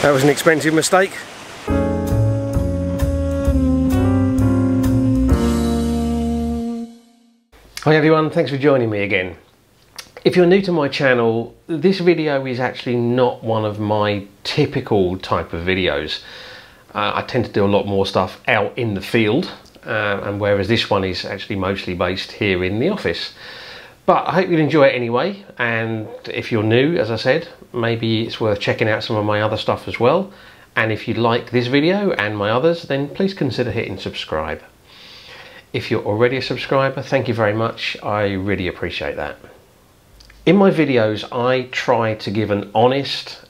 That was an expensive mistake. Hi everyone, thanks for joining me again. If you're new to my channel, this video is actually not one of my typical type of videos. I tend to do a lot more stuff out in the field, and whereas this one is actually mostly based here in the office. But I hope you'll enjoy it anyway, and if you're new, as I said, maybe it's worth checking out some of my other stuff as well. And if you like this video and my others, then please consider hitting subscribe. If you're already a subscriber, thank you very much. I really appreciate that. In my videos, I try to give an honest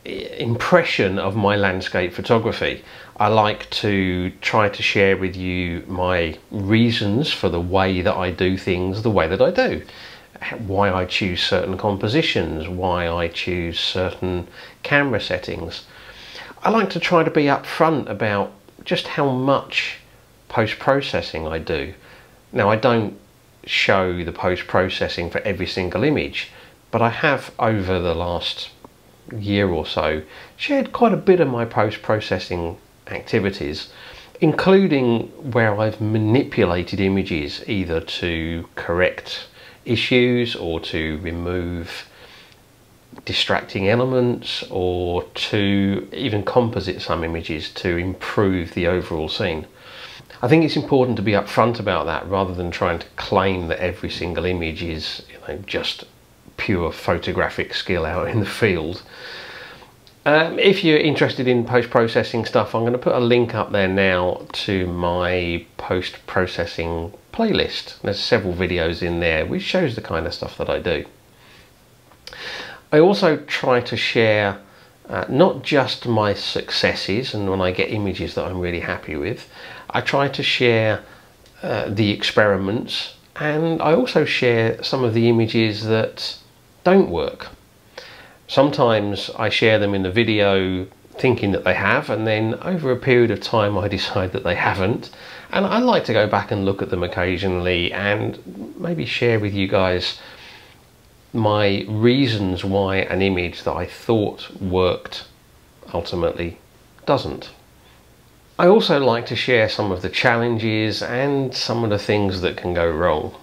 impression of my landscape photography. I like to try to share with you my reasons for the way that I do things the way that I do. Why I choose certain compositions, why I choose certain camera settings. I like to try to be upfront about just how much post-processing I do. Now, I don't show the post-processing for every single image, but I have over the last year or so shared quite a bit of my post-processing activities, including where I've manipulated images either to correct issues or to remove distracting elements or to even composite some images to improve the overall scene. I think it's important to be upfront about that rather than trying to claim that every single image is, just pure photographic skill out in the field. If you're interested in post-processing stuff, I'm going to put a link up there now to my post-processing playlist. There's several videos in there which shows the kind of stuff that I do. I also try to share not just my successes and when I get images that I'm really happy with. I try to share the experiments, and I also share some of the images that don't work. Sometimes I share them in the video thinking that they have, and then over a period of time I decide that they haven't, and I like to go back and look at them occasionally and maybe share with you guys my reasons why an image that I thought worked ultimately doesn't. I also like to share some of the challenges and some of the things that can go wrong.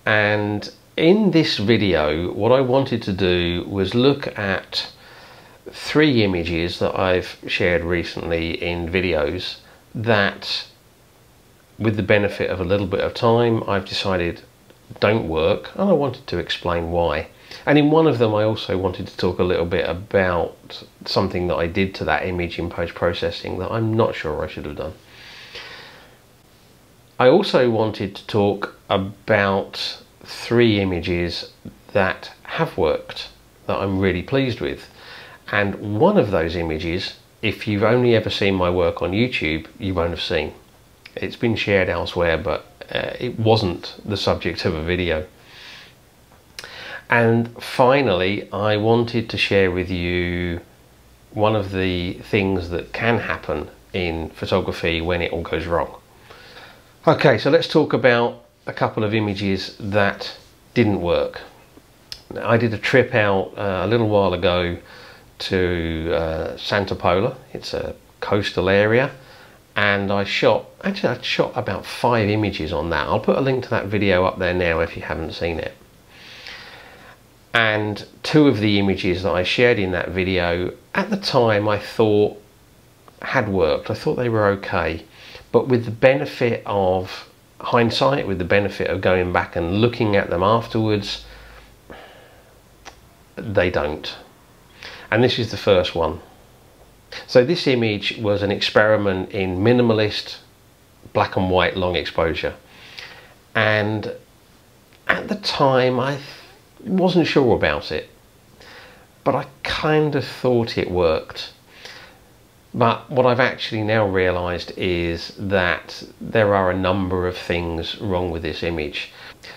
And in this video, what I wanted to do was look at 3 images that I've shared recently in videos that, with the benefit of a little bit of time, I've decided don't work, and I wanted to explain why. And in one of them I also wanted to talk a little bit about something that I did to that image in post-processing that I'm not sure I should have done. I also wanted to talk about 3 images that have worked, that I'm really pleased with. And one of those images, if you've only ever seen my work on YouTube, you won't have seen. It's been shared elsewhere, but it wasn't the subject of a video. And finally, I wanted to share with you one of the things that can happen in photography when it all goes wrong. Okay, so let's talk about a couple of images that didn't work. Now, I did a trip out a little while ago to Santa Pola. It's a coastal area, and I shot about 5 images on that. I'll put a link to that video up there now if you haven't seen it. And 2 of the images that I shared in that video, at the time I thought had worked. I thought they were okay. But with the benefit of hindsight, with the benefit of going back and looking at them afterwards, they don't. And this is the first one. So this image was an experiment in minimalist black and white long exposure. And at the time I wasn't sure about it, but I kind of thought it worked. But what I've actually now realized is that there are a number of things wrong with this image.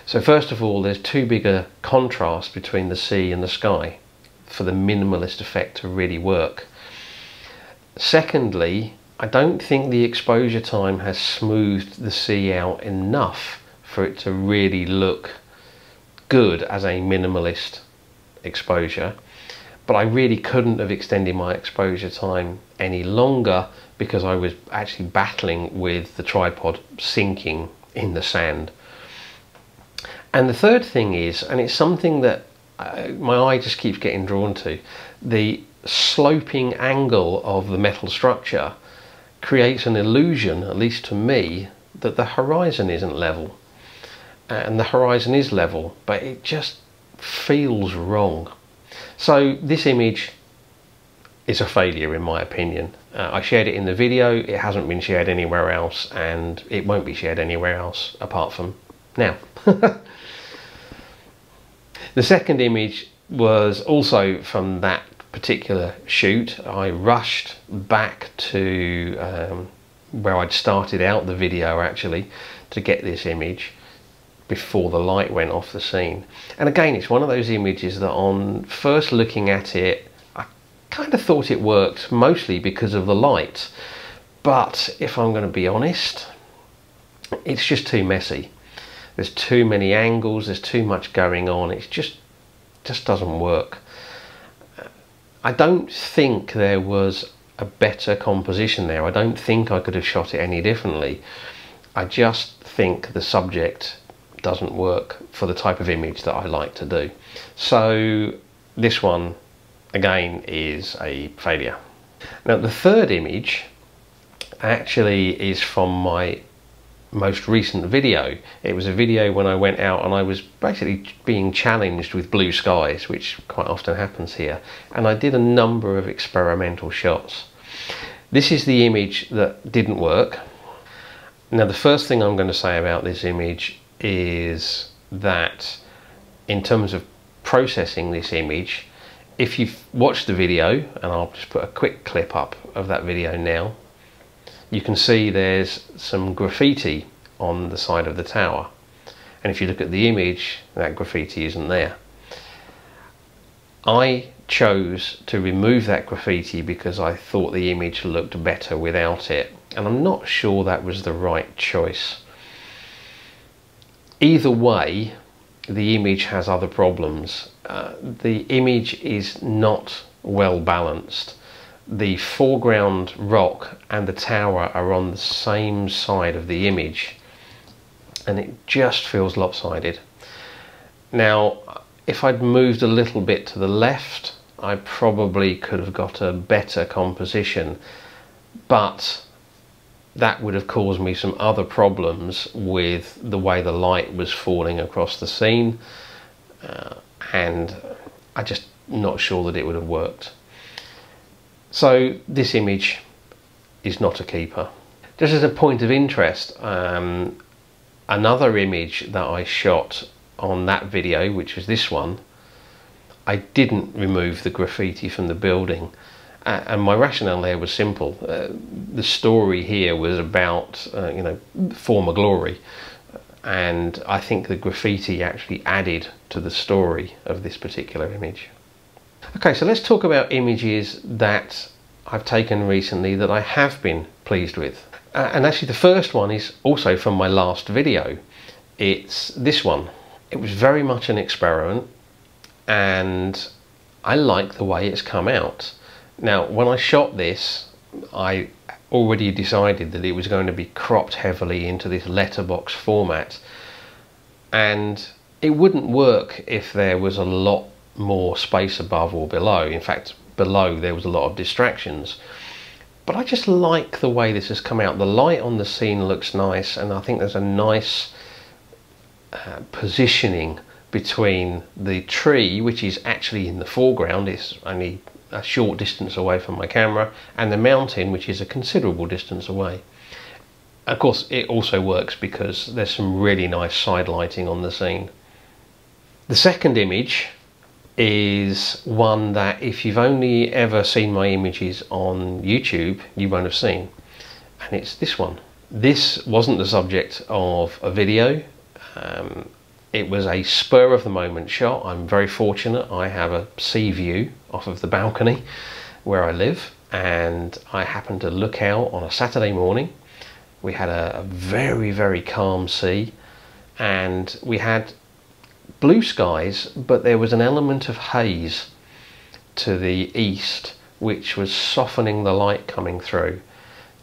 So first of all, there's too big a contrast between the sea and the sky for the minimalist effect to really work. Secondly, I don't think the exposure time has smoothed the sea out enough for it to really look good as a minimalist exposure. but I really couldn't have extended my exposure time any longer because I was actually battling with the tripod sinking in the sand. And the third thing is, and it's something that my eye just keeps getting drawn to, the sloping angle of the metal structure creates an illusion, at least to me, that the horizon isn't level. And the horizon is level, but it just feels wrong. So this image is a failure in my opinion. I shared it in the video, it hasn't been shared anywhere else, and it won't be shared anywhere else apart from now. The second image was also from that particular shoot. I rushed back to where I'd started out the video actually to get this image before the light went off the scene. And again, it's one of those images that on first looking at it, I kind of thought it worked mostly because of the light. But if I'm going to be honest, it's just too messy. There's too many angles, there's too much going on, it just doesn't work. I don't think there was a better composition there. I don't think I could have shot it any differently. I just think the subject doesn't work for the type of image that I like to do. So this one again is a failure. Now the third image actually is from my most recent video. It was a video when I went out and I was basically being challenged with blue skies, which quite often happens here, and I did a number of experimental shots. This is the image that didn't work. Now the first thing I'm going to say about this image is that in terms of processing this image, if you've watched the video, and I'll just put a quick clip up of that video now, you can see there's some graffiti on the side of the tower, and if you look at the image, that graffiti isn't there. I chose to remove that graffiti because I thought the image looked better without it, and I'm not sure that was the right choice. Either way, the image has other problems. The image is not well balanced. The foreground rock and the tower are on the same side of the image, and it just feels lopsided. Now, if I'd moved a little bit to the left, I probably could have got a better composition, but that would have caused me some other problems with the way the light was falling across the scene, and I'm just not sure that it would have worked. So this image is not a keeper. Just as a point of interest, another image that I shot on that video, which was this one, I didn't remove the graffiti from the building, and my rationale there was simple. The story here was about former glory, and I think the graffiti actually added to the story of this particular image. Okay, so let's talk about images that I've taken recently that I have been pleased with. And actually the first one is also from my last video. It's this one. It was very much an experiment, and I like the way it's come out. Now, when I shot this, I already decided that it was going to be cropped heavily into this letterbox format, and it wouldn't work if there was a lot more space above or below. In fact, below there was a lot of distractions. But I just like the way this has come out. The light on the scene looks nice, and I think there's a nice positioning between the tree, which is actually in the foreground, it's only a short distance away from my camera, and the mountain, which is a considerable distance away. Of course, it also works because there's some really nice side lighting on the scene. The second image is one that if you've only ever seen my images on YouTube, you won't have seen, and it's this one. This wasn't the subject of a video. It was a spur of the moment shot. I'm very fortunate. I have a sea view off of the balcony where I live, and I happened to look out on a Saturday morning. We had a very, very calm sea, and we had blue skies, but there was an element of haze to the east, which was softening the light coming through.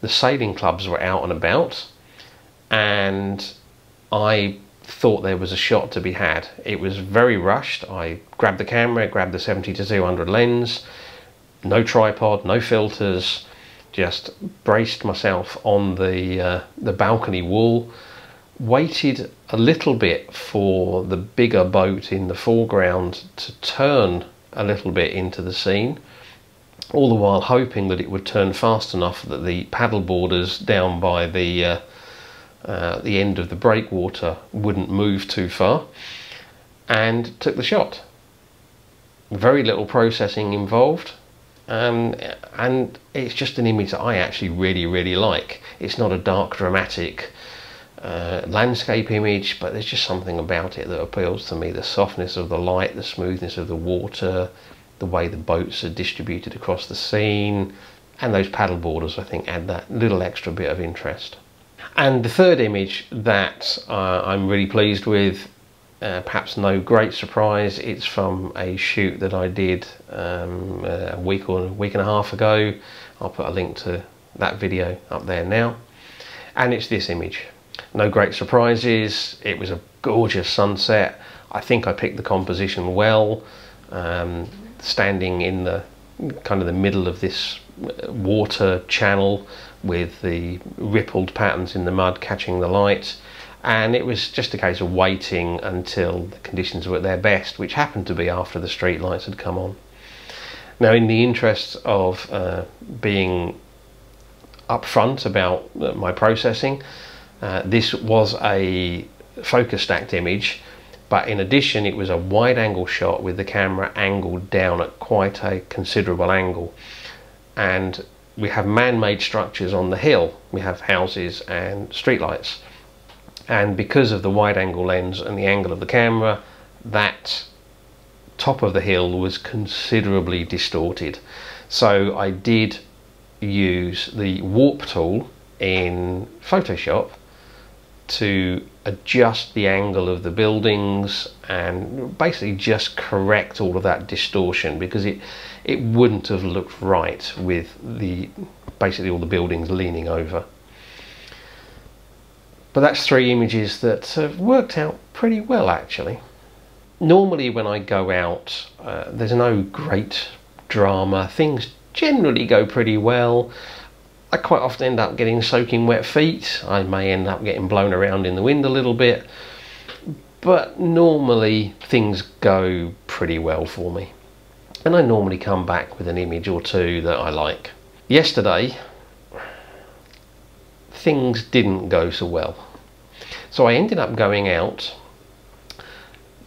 The sailing clubs were out and about, and I thought there was a shot to be had. It was very rushed. I grabbed the camera, grabbed the 70-200 lens, no tripod, no filters, just braced myself on the balcony wall, waited a little bit for the bigger boat in the foreground to turn a little bit into the scene, all the while hoping that it would turn fast enough that the paddle boarders down by the end of the breakwater wouldn't move too far, and took the shot. Very little processing involved, and it's just an image that I actually really like. It's not a dark dramatic landscape image, but there's just something about it that appeals to me. The softness of the light, the smoothness of the water, the way the boats are distributed across the scene, and those paddle boarders, I think, add that little extra bit of interest. And the third image that I'm really pleased with, perhaps no great surprise, it's from a shoot that I did a week and a half ago. I'll put a link to that video up there now. And it's this image. No great surprises. It was a gorgeous sunset. I think I picked the composition well. Standing in the kind of the middle of this water channel with the rippled patterns in the mud catching the light, and it was just a case of waiting until the conditions were at their best, which happened to be after the street lights had come on. Now, in the interest of being upfront about my processing, this was a focus stacked image, but in addition it was a wide angle shot with the camera angled down at quite a considerable angle, and we have man-made structures on the hill. We have houses and streetlights, and because of the wide angle lens and the angle of the camera, that top of the hill was considerably distorted. So I did use the warp tool in Photoshop to adjust the angle of the buildings and basically just correct all of that distortion, because it wouldn't have looked right with basically all the buildings leaning over. But that's three images that have worked out pretty well, actually. Normally when I go out, there's no great drama. Things generally go pretty well. I quite often end up getting soaking wet feet. I may end up getting blown around in the wind a little bit, but normally things go pretty well for me, and I normally come back with an image or two that I like. Yesterday things didn't go so well, so I ended up going out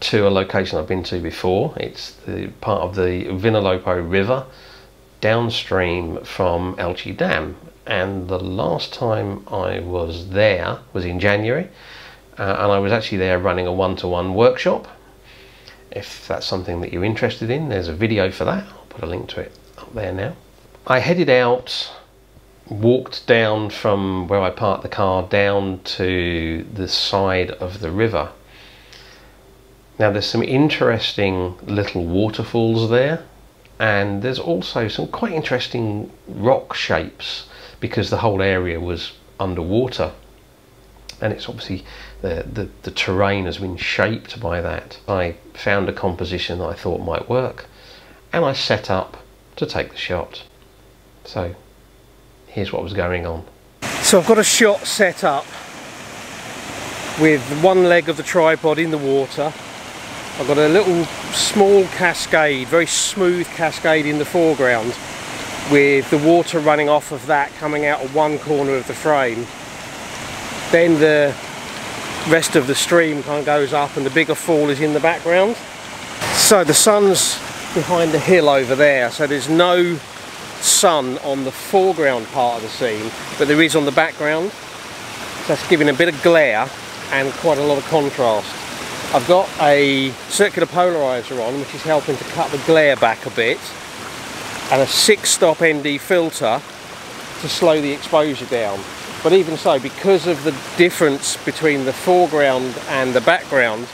to a location I've been to before. It's the part of the Vinalopó River downstream from Elche Dam, and the last time I was there was in January, and I was actually there running a one-to-one workshop. If that's something that you're interested in, there's a video for that. I'll put a link to it up there now. I headed out, walked down from where I parked the car down to the side of the river. Now there's some interesting little waterfalls there, and there's also some quite interesting rock shapes because the whole area was underwater, and it's obviously the terrain has been shaped by that. I found a composition that I thought might work, and I set up to take the shot. So here's what was going on. So I've got a shot set up with one leg of the tripod in the water. I've got a little small cascade, very smooth cascade in the foreground, with the water running off of that coming out of one corner of the frame. Then the rest of the stream kind of goes up and the bigger fall is in the background. So the sun's behind the hill over there, so there's no sun on the foreground part of the scene, but there is on the background. So that's giving a bit of glare and quite a lot of contrast. I've got a circular polarizer on, which is helping to cut the glare back a bit, and a 6-stop ND filter to slow the exposure down. But even so, because of the difference between the foreground and the background,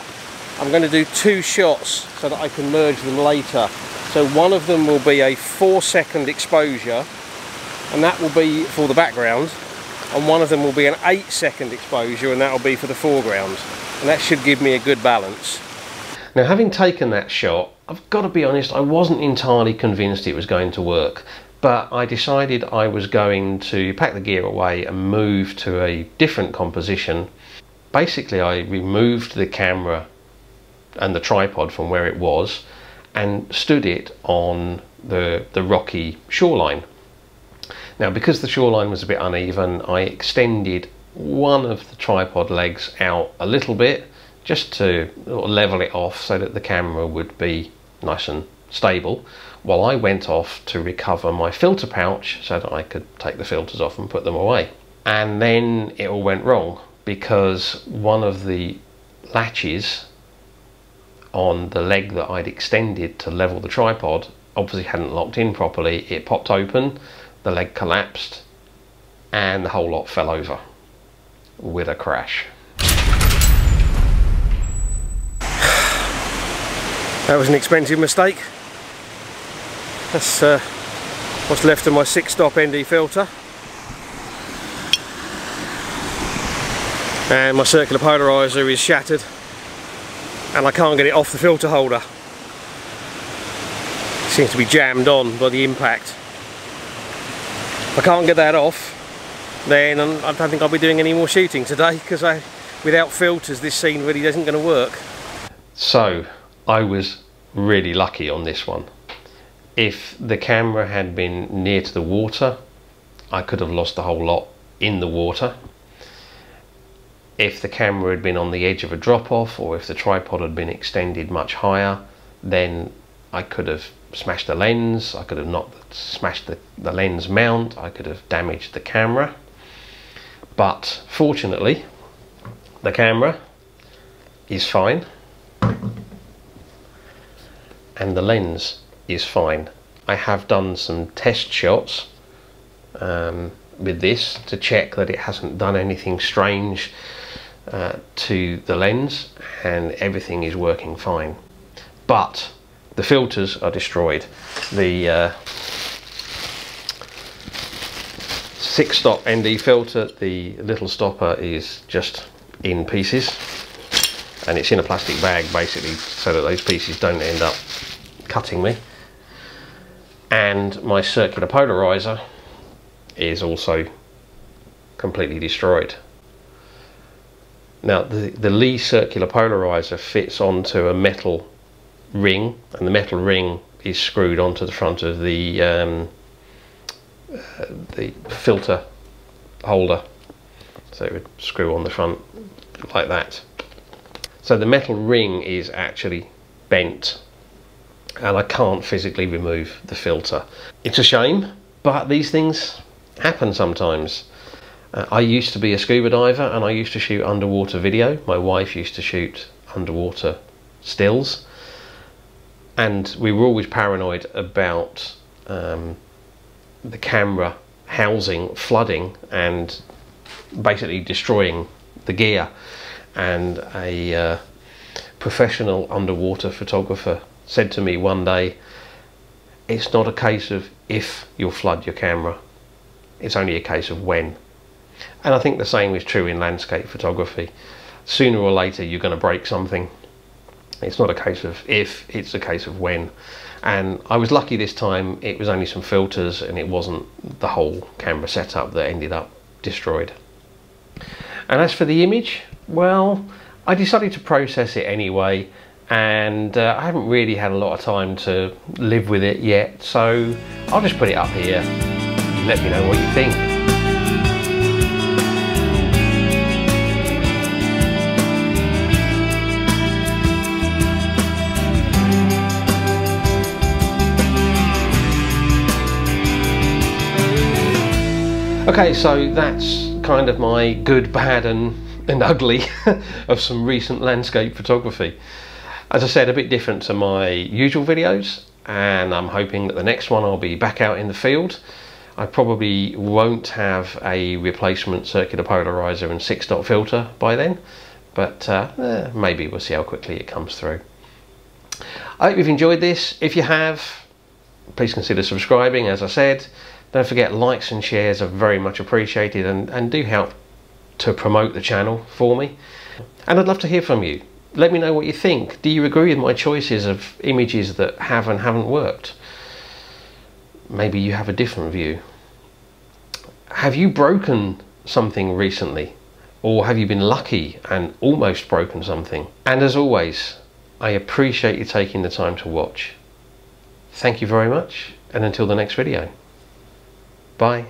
I'm going to do 2 shots so that I can merge them later So one of them will be a 4-second exposure, and that will be for the background, and one of them will be an 8-second exposure, and that will be for the foreground, and that should give me a good balance. Now, having taken that shot, I've got to be honest, I wasn't entirely convinced it was going to work, but I decided I was going to pack the gear away and move to a different composition. Basically, I removed the camera and the tripod from where it was and stood it on the rocky shoreline. Now, because the shoreline was a bit uneven, I extended one of the tripod legs out a little bit just to level it off so that the camera would be nice and stable, while I went off to recover my filter pouch so that I could take the filters off and put them away. And then it all went wrong, because one of the latches on the leg that I'd extended to level the tripod obviously hadn't locked in properly. It popped open, the leg collapsed, and the whole lot fell over with a crash. That was an expensive mistake. That's what's left of my 6-stop ND filter. And my circular polarizer is shattered, and I can't get it off the filter holder. It seems to be jammed on by the impact. If I can't get that off, then I don't think I'll be doing any more shooting today, because without filters this scene really isn't going to work. So I was really lucky on this one. If the camera had been near to the water, I could have lost the whole lot in the water. If the camera had been on the edge of a drop-off, or if the tripod had been extended much higher, then I could have smashed the lens, I could have smashed the lens mount, I could have damaged the camera. But fortunately, the camera is fine, and the lens is fine. I have done some test shots with this to check that it hasn't done anything strange to the lens, and everything is working fine. But the filters are destroyed. The 6-stop ND filter, the little stopper, is just in pieces, and it's in a plastic bag basically so that those pieces don't end up cutting me. And my circular polarizer is also completely destroyed. Now, the Lee circular polarizer fits onto a metal ring, and the metal ring is screwed onto the front of the filter holder, so it would screw on the front like that. So the metal ring is actually bent, and I can't physically remove the filter. It's a shame, but these things happen sometimes. I used to be a scuba diver, and I used to shoot underwater video. My wife used to shoot underwater stills, and we were always paranoid about the camera housing flooding and basically destroying the gear. And a professional underwater photographer said to me one day, it's not a case of if you'll flood your camera, it's only a case of when. And I think the same is true in landscape photography. Sooner or later you're going to break something. It's not a case of if, it's a case of when. And I was lucky this time, it was only some filters and it wasn't the whole camera setup that ended up destroyed. And as for the image, well, I decided to process it anyway, and I haven't really had a lot of time to live with it yet, so I'll just put it up here. Let me know what you think. Okay, so that's kind of my good, bad and ugly of some recent landscape photography. As I said, a bit different to my usual videos, and I'm hoping that the next one I'll be back out in the field. I probably won't have a replacement circular polarizer and 6-stop filter by then, but maybe we'll see how quickly it comes through. I hope you've enjoyed this. If you have, please consider subscribing. As I said, don't forget, likes and shares are very much appreciated and do help to promote the channel for me. And I'd love to hear from you. Let me know what you think. Do you agree with my choices of images that have and haven't worked? Maybe you have a different view. Have you broken something recently? Or have you been lucky and almost broken something? And as always, I appreciate you taking the time to watch. Thank you very much, and until the next video. Bye.